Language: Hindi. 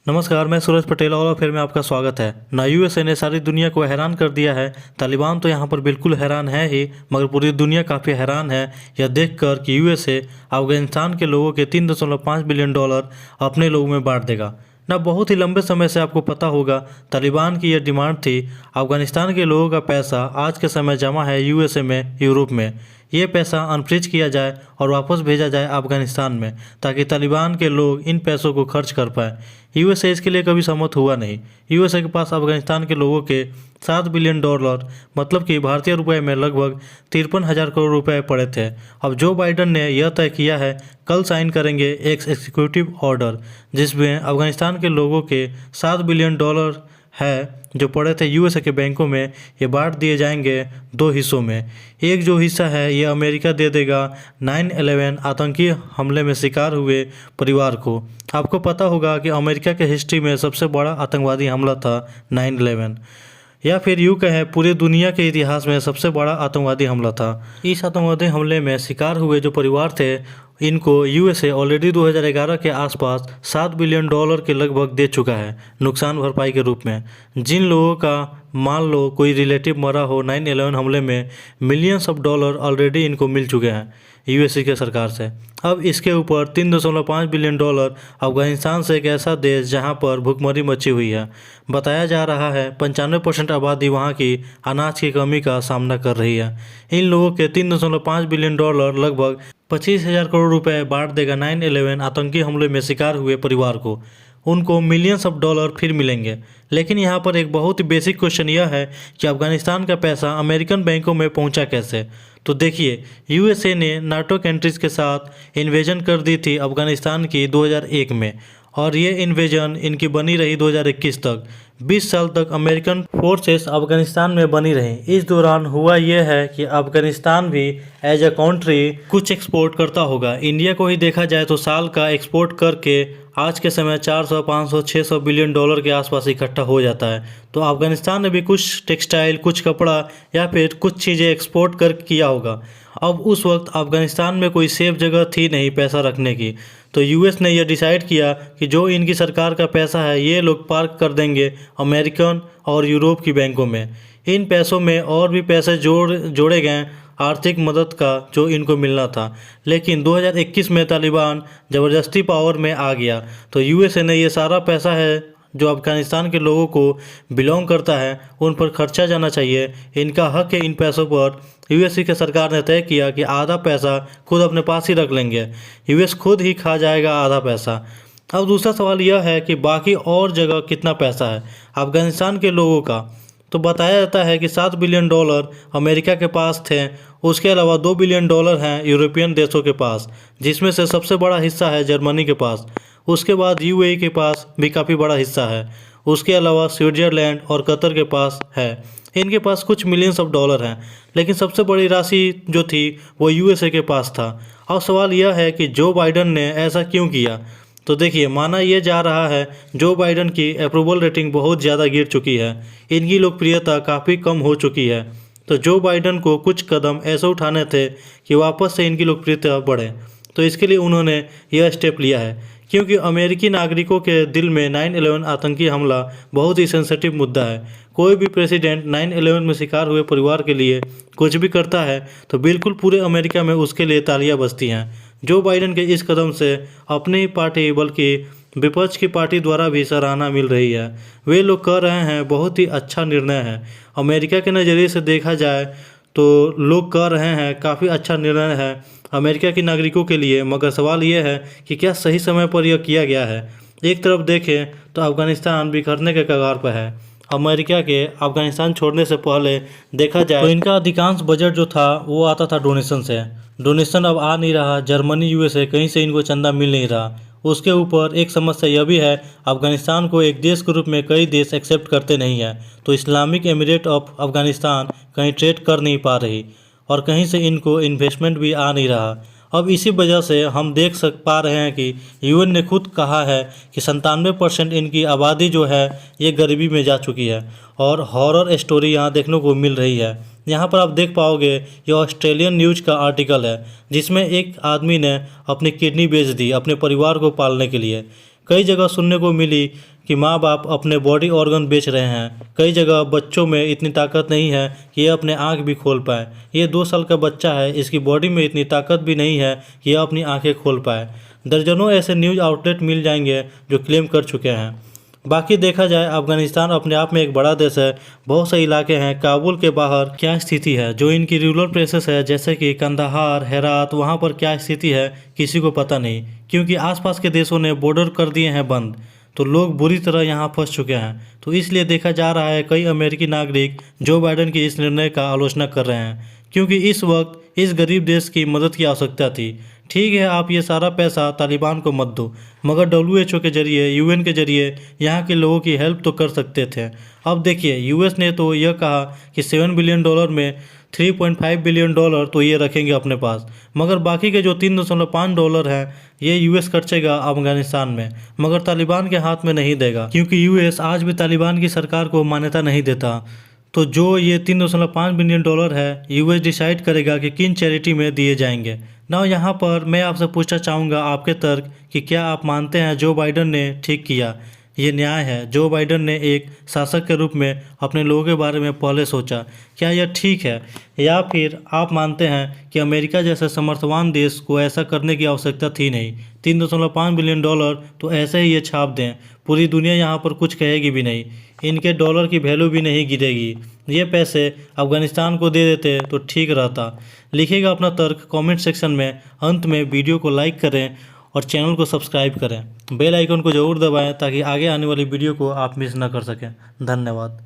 नमस्कार, मैं सूरज पटेल और फिर में आपका स्वागत है। ना यूएसए ने सारी दुनिया को हैरान कर दिया है। तालिबान तो यहाँ पर बिल्कुल हैरान है ही, मगर पूरी दुनिया काफ़ी हैरान है यह देखकर कि यूएसए अफगानिस्तान के लोगों के 3.5 बिलियन डॉलर अपने लोगों में बांट देगा। ना बहुत ही लंबे समय से आपको पता होगा तालिबान की यह डिमांड थी। अफगानिस्तान के लोगों का पैसा आज के समय जमा है यूएसए में, यूरोप में। ये पैसा अनफ्रीज किया जाए और वापस भेजा जाए अफगानिस्तान में, ताकि तालिबान के लोग इन पैसों को खर्च कर पाए। यूएसए इसके लिए कभी सहमत हुआ नहीं। यूएसए के पास अफगानिस्तान के लोगों के 7 बिलियन डॉलर, मतलब कि भारतीय रुपए में लगभग 53,000 करोड़ रुपए पड़े थे। अब जो बाइडन ने यह तय किया है, कल साइन करेंगे एक एग्जीक्यूटिव ऑर्डर जिसमें अफगानिस्तान के लोगों के 7 बिलियन डॉलर है जो पड़े थे यूएसए के बैंकों में, ये बांट दिए जाएंगे दो हिस्सों में। एक जो हिस्सा है ये अमेरिका दे देगा 9/11 आतंकी हमले में शिकार हुए परिवार को। आपको पता होगा कि अमेरिका के हिस्ट्री में सबसे बड़ा आतंकवादी हमला था 9/11, या फिर यूँ कहें पूरे दुनिया के इतिहास में सबसे बड़ा आतंकवादी हमला था। इस आतंकवादी हमले में शिकार हुए जो परिवार थे, इनको यूएसए ऑलरेडी 2011 के आसपास 7 बिलियन डॉलर के लगभग दे चुका है नुकसान भरपाई के रूप में। जिन लोगों का मान लो कोई रिलेटिव मरा हो 9/11 हमले में, मिलियंस ऑफ डॉलर ऑलरेडी इनको मिल चुके हैं यूएसए के सरकार से। अब इसके ऊपर 3.5 बिलियन डॉलर अफगानिस्तान से, एक ऐसा देश जहां पर भुखमरी मची हुई है। बताया जा रहा है 95% आबादी वहां की अनाज की कमी का सामना कर रही है। इन लोगों के 3.5 बिलियन डॉलर लगभग 25,000 करोड़ रुपए बांट देगा 9/11 आतंकी हमले में शिकार हुए परिवार को। उनको मिलियंस ऑफ डॉलर फिर मिलेंगे। लेकिन यहाँ पर एक बहुत ही बेसिक क्वेश्चन यह है कि अफगानिस्तान का पैसा अमेरिकन बैंकों में पहुँचा कैसे। तो देखिए, यूएसए ने नाटो कंट्रीज़ के साथ इन्वेजन कर दी थी अफगानिस्तान की 2001 में, और ये इन्वेजन इनकी बनी रही 2021 तक। 20 साल तक अमेरिकन फोर्सेस अफगानिस्तान में बनी रही। इस दौरान हुआ यह है कि अफगानिस्तान भी एज अ कंट्री कुछ एक्सपोर्ट करता होगा। इंडिया को ही देखा जाए तो साल का एक्सपोर्ट करके आज के समय 400, 500, 600 बिलियन डॉलर के आसपास इकट्ठा हो जाता है। तो अफगानिस्तान ने भी कुछ टेक्सटाइल, कुछ कपड़ा या फिर कुछ चीज़ें एक्सपोर्ट कर किया होगा। अब उस वक्त अफगानिस्तान में कोई सेफ जगह थी नहीं पैसा रखने की, तो यूएस ने यह डिसाइड किया कि जो इनकी सरकार का पैसा है ये लोग पार्क कर देंगे अमेरिकन और यूरोप की बैंकों में। इन पैसों में और भी पैसे जोड़े गए आर्थिक मदद का जो इनको मिलना था। लेकिन 2021 में तालिबान ज़बरदस्ती पावर में आ गया, तो यूएसए ने ये सारा पैसा है जो अफगानिस्तान के लोगों को बिलोंग करता है उन पर खर्चा जाना चाहिए, इनका हक है इन पैसों पर। यूएसए की सरकार ने तय किया कि आधा पैसा खुद अपने पास ही रख लेंगे, यूएस खुद ही खा जाएगा आधा पैसा। अब दूसरा सवाल यह है कि बाकी और जगह कितना पैसा है अफगानिस्तान के लोगों का। तो बताया जाता है कि 7 बिलियन डॉलर अमेरिका के पास थे, उसके अलावा 2 बिलियन डॉलर हैं यूरोपियन देशों के पास, जिसमें से सबसे बड़ा हिस्सा है जर्मनी के पास। उसके बाद यूएई के पास भी काफ़ी बड़ा हिस्सा है। उसके अलावा स्विट्ज़रलैंड और कतर के पास है। इनके पास कुछ मिलियंस ऑफ डॉलर हैं, लेकिन सबसे बड़ी राशि जो थी वो यूएसए के पास था। अब सवाल यह है कि जो बाइडन ने ऐसा क्यों किया। तो देखिए, माना यह जा रहा है जो बाइडन की अप्रूवल रेटिंग बहुत ज़्यादा गिर चुकी है, इनकी लोकप्रियता काफ़ी कम हो चुकी है। तो जो बाइडन को कुछ कदम ऐसे उठाने थे कि वापस से इनकी लोकप्रियता बढ़े, तो इसके लिए उन्होंने यह स्टेप लिया है। क्योंकि अमेरिकी नागरिकों के दिल में 9/11 आतंकी हमला बहुत ही सेंसिटिव मुद्दा है। कोई भी प्रेसिडेंट 9/11 में शिकार हुए परिवार के लिए कुछ भी करता है तो बिल्कुल पूरे अमेरिका में उसके लिए तालियां बजती हैं। जो बाइडन के इस कदम से अपनी ही पार्टी बल्कि विपक्ष की पार्टी द्वारा भी सराहना मिल रही है। वे लोग कह रहे हैं बहुत ही अच्छा निर्णय है। अमेरिका के नज़रिए से देखा जाए तो लोग कह रहे हैं काफ़ी अच्छा निर्णय है अमेरिका के नागरिकों के लिए, मगर सवाल यह है कि क्या सही समय पर यह किया गया है। एक तरफ देखें तो अफगानिस्तान बिखरने के कगार पर है। अमेरिका के अफगानिस्तान छोड़ने से पहले देखा जाए तो इनका अधिकांश बजट जो था वो आता था डोनेशन से। डोनेशन अब आ नहीं रहा, जर्मनी, यूएसए कहीं से इनको चंदा मिल नहीं रहा। उसके ऊपर एक समस्या यह भी है, अफगानिस्तान को एक देश के रूप में कई देश एक्सेप्ट करते नहीं हैं, तो इस्लामिक एमिरेट ऑफ अफगानिस्तान कहीं ट्रेड कर नहीं पा रही और कहीं से इनको इन्वेस्टमेंट भी आ नहीं रहा। अब इसी वजह से हम देख पा रहे हैं कि यूएन ने खुद कहा है कि 97% इनकी आबादी जो है ये गरीबी में जा चुकी है, और हॉरर स्टोरी यहाँ देखने को मिल रही है। यहाँ पर आप देख पाओगे ये ऑस्ट्रेलियन न्यूज़ का आर्टिकल है जिसमें एक आदमी ने अपनी किडनी बेच दी अपने परिवार को पालने के लिए। कई जगह सुनने को मिली कि माँ बाप अपने बॉडी ऑर्गन बेच रहे हैं। कई जगह बच्चों में इतनी ताकत नहीं है कि ये अपने आँख भी खोल पाए। ये 2 साल का बच्चा है, इसकी बॉडी में इतनी ताकत भी नहीं है कि यह अपनी आँखें खोल पाए। दर्जनों ऐसे न्यूज़ आउटलेट मिल जाएंगे जो क्लेम कर चुके हैं। बाकी देखा जाए, अफगानिस्तान अपने आप में एक बड़ा देश है। बहुत से इलाके हैं, काबुल के बाहर क्या स्थिति है, जो इनकी रूरल प्लेसेस है जैसे कि कंदाहार, हेरात, वहाँ पर क्या स्थिति है किसी को पता नहीं, क्योंकि आसपास के देशों ने बॉर्डर कर दिए हैं बंद। तो लोग बुरी तरह यहाँ फंस चुके हैं। तो इसलिए देखा जा रहा है कई अमेरिकी नागरिक जो बाइडेन की इस निर्णय का आलोचना कर रहे हैं, क्योंकि इस वक्त इस गरीब देश की मदद की आवश्यकता थी। ठीक है, आप ये सारा पैसा तालिबान को मत दो, मगर WHO के जरिए, UN के जरिए यहाँ के लोगों की हेल्प तो कर सकते थे। अब देखिए, US ने तो यह कहा कि $7 बिलियन में $3.5 बिलियन तो ये रखेंगे अपने पास, मगर बाकी के जो $3.5 हैं ये US खर्चेगा अफगानिस्तान में, मगर तालिबान के हाथ में नहीं देगा, क्योंकि US आज भी तालिबान की सरकार को मान्यता नहीं देता। तो जो ये $3.5 बिलियन है, US डिसाइड करेगा कि किन चैरिटी में दिए जाएंगे ना। यहाँ पर मैं आपसे पूछना चाहूँगा आपके तर्क कि क्या आप मानते हैं जो बाइडेन ने ठीक किया, ये न्याय है? जो बाइडेन ने एक शासक के रूप में अपने लोगों के बारे में पहले सोचा, क्या यह ठीक है? या फिर आप मानते हैं कि अमेरिका जैसे समर्थवान देश को ऐसा करने की आवश्यकता थी नहीं? $3.5 बिलियन तो ऐसे ही ये छाप दें, पूरी दुनिया यहाँ पर कुछ कहेगी भी नहीं, इनके डॉलर की वैल्यू भी नहीं गिरेगी। ये पैसे अफगानिस्तान को दे देते तो ठीक रहता। लिखिएगा अपना तर्क कमेंट सेक्शन में। अंत में वीडियो को लाइक करें और चैनल को सब्सक्राइब करें। बेल आइकन को ज़रूर दबाएं ताकि आगे आने वाली वीडियो को आप मिस न कर सकें। धन्यवाद।